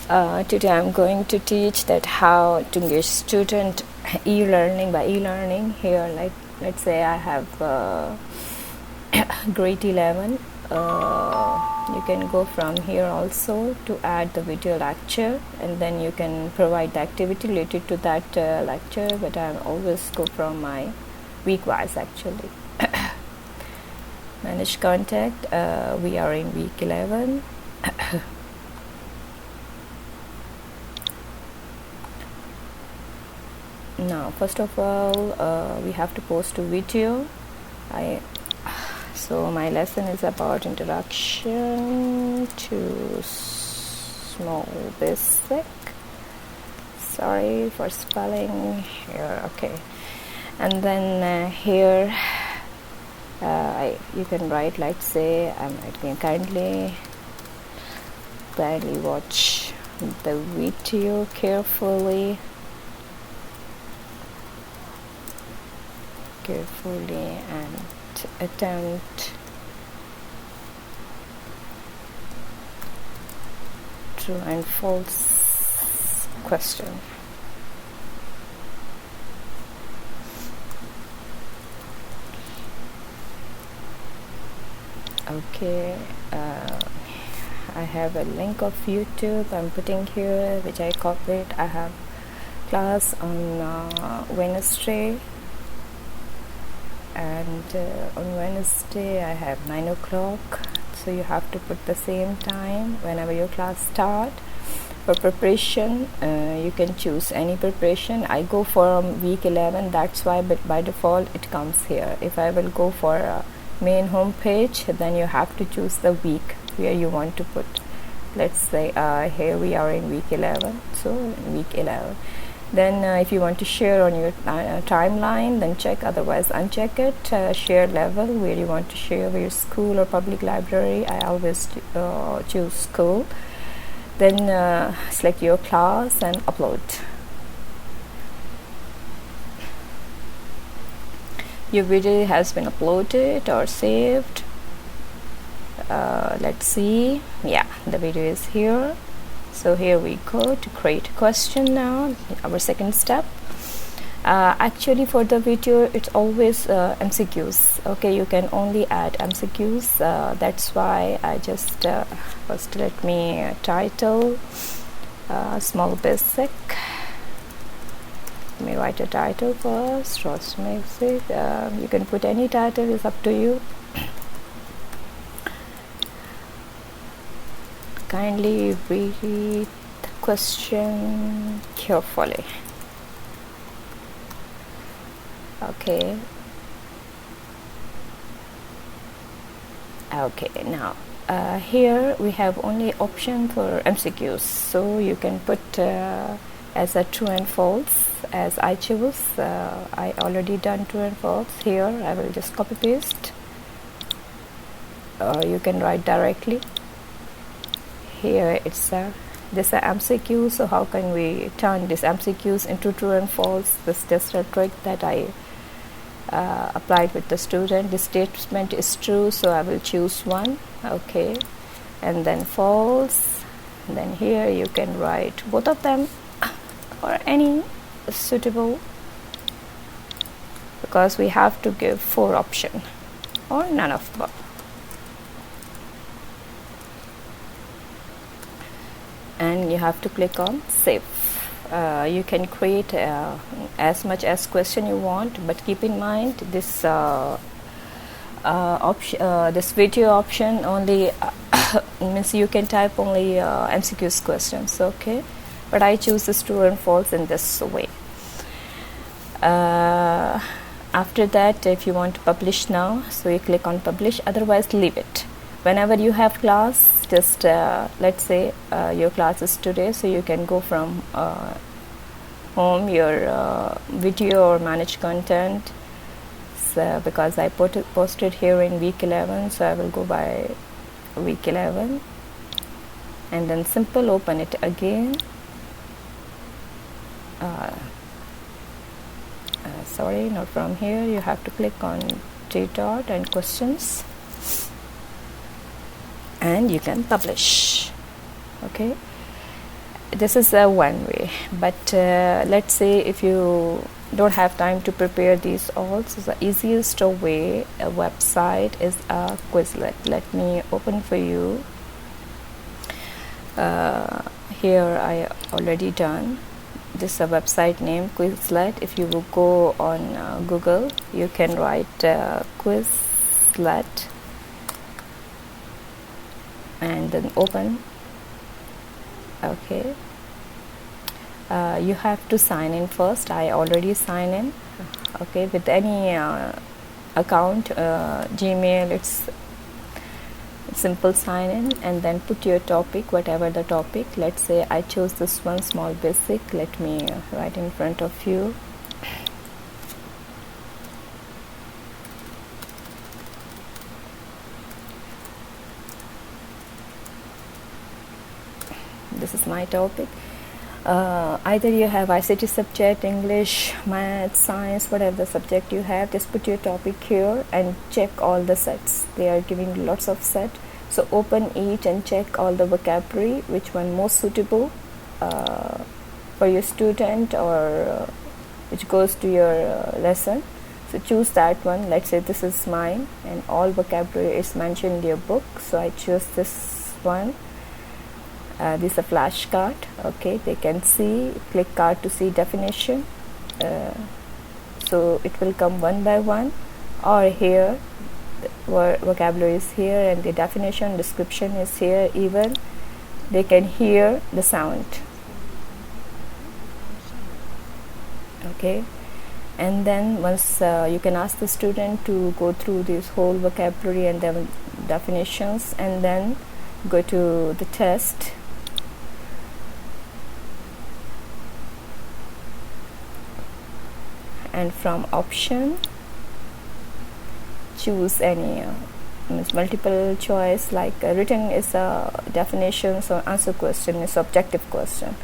Today I'm going to teach that how to get student e-learning. By e-learning here, like let's say I have grade 11. You can go from here also to add the video lecture, and then you can provide the activity related to that lecture, but I always go from my week wise actually. Manage contact, we are in week 11. Now first of all we have to post a video. So my lesson is about introduction to small basic. Sorry for spelling here. Okay, and then here you can write, let's say I'm writing kindly watch the video carefully and attempt true and false question. Okay, I have a link of YouTube I'm putting here, which I copied. I have class on Wednesday, and on Wednesday I have 9 o'clock, so you have to put the same time whenever your class start. For preparation, you can choose any preparation. I go for week 11, that's why, but by default it comes here. If I will go for main home page, then you have to choose the week where you want to put. Let's say here we are in week 11, so in week 11. Then if you want to share on your timeline, then check, otherwise uncheck it. Share level, where you want to share, with your school or public library. I always choose school. Then select your class and upload. Your video has been uploaded or saved. Let's see. Yeah, the video is here. So here we go to create a question now, our second step. Actually for the video it's always MCQs. Okay, you can only add MCQs. That's why I just first let me title small basic. Let me write a title first. Roast music. You can put any title, it's up to you. Kindly read the question carefully. Okay. Now here we have only option for MCQs, so you can put as a true and false as I choose. I already done true and false. Here I will just copy paste. You can write directly. Here it's this is MCQ, so how can we turn this MCQs into true and false? This is just a trick that I applied with the student. This statement is true, so I will choose one. Okay, and then false. Then here you can write both of them or any suitable, because we have to give 4 options or none of both. And you have to click on save. You can create as much as question you want, but keep in mind this this video option only means you can type only MCQs questions. Okay, but I choose this true and false in this way. After that, if you want to publish now, so you click on publish, otherwise leave it. Whenever you have class, just let's say your class is today, so you can go from home, your video or manage content. So because I posted here in week 11, so I will go by week 11, and then simple open it again. Sorry, not from here. You have to click on T-dot and questions, and you can publish. Okay, this is one way, but let's say if you don't have time to prepare these all, so the easiest way a website is a Quizlet. Let me open for you. Here I already done. This is a website name Quizlet. If you will go on Google, you can write Quizlet and then open. Okay, you have to sign in first. I already sign in. Okay, with any account, Gmail, it's simple sign in, and then put your topic, whatever the topic. Let's say I chose this one, small basic. Let me write in front of you. This is my topic. Either you have ICT subject, English, math, science, whatever the subject you have, just put your topic here and check all the sets. They are giving lots of set, so open each and check all the vocabulary, which one most suitable for your student, or which goes to your lesson. So choose that one. Let's say this is mine and all vocabulary is mentioned in your book, so I choose this one. This is a flashcard. Okay, they can see, click card to see definition. So it will come one by one, or here vocabulary is here and the definition, description is here. Even they can hear the sound. Okay, and then once you can ask the student to go through this whole vocabulary and the definitions, and then go to the test. And from option, choose any multiple choice, like written is a definition, so answer question is subjective question.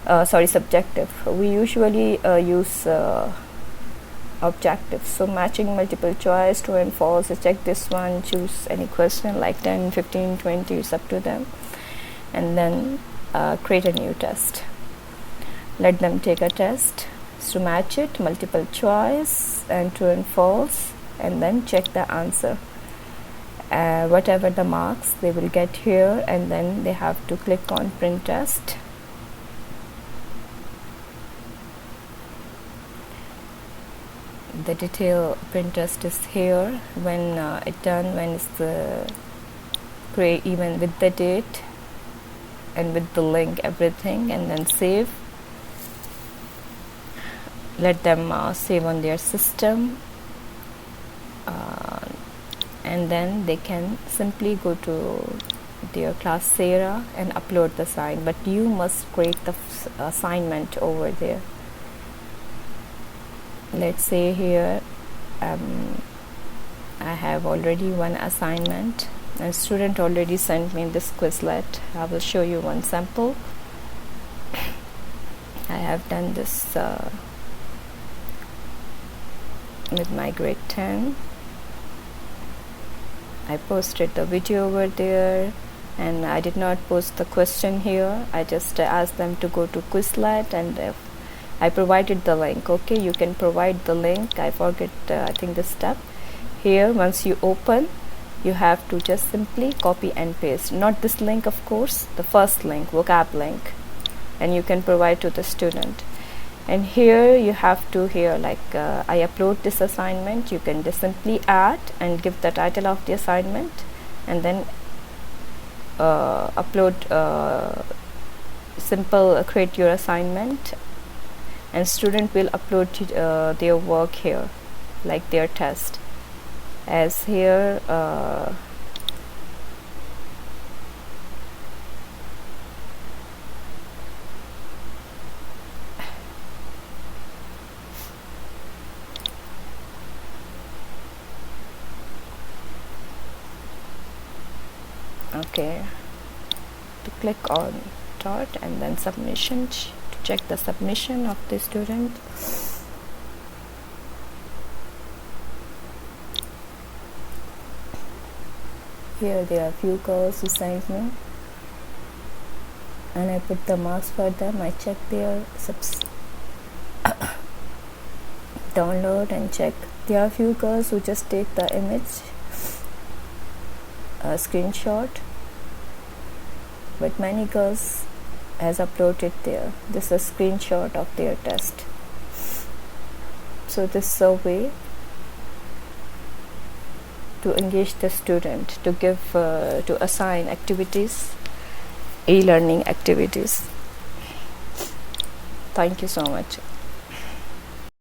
Subjective. We usually use objective. So matching multiple choice, true and false. So check this one, choose any question like 10, 15, 20, it's up to them. And then create a new test. Let them take a test. To match it, multiple choice and true and false, and then check the answer. Whatever the marks they will get here, and then they have to click on print test. The detail print test is here. When it done, when it's the create, even with the date and with the link, everything, and then save. Let them save on their system, and then they can simply go to their Classera and upload the sign, but you must create the assignment over there. Let's say here I have already one assignment, and student already sent me this Quizlet. I will show you one sample. I have done this with my grade 10. I posted the video over there, and I did not post the question here. I just asked them to go to Quizlet, and I provided the link. Okay, you can provide the link. I forget I think the step here. Once you open, you have to just simply copy and paste, not this link of course, the first link, vocab link, and you can provide to the student. And here you have to like I upload this assignment, you can just simply add and give the title of the assignment, and then upload simple create your assignment, and student will upload their work here, like their test, as here okay, to click on start and then submission to check the submission of the student. Here there are few girls who sent me. and I put the marks for them. I check their download and check. There are few girls who just take the image, a screenshot, but many girls has uploaded there. This is a screenshot of their test. So this survey to engage the student, to give to assign activities, e-learning activities. Thank you so much.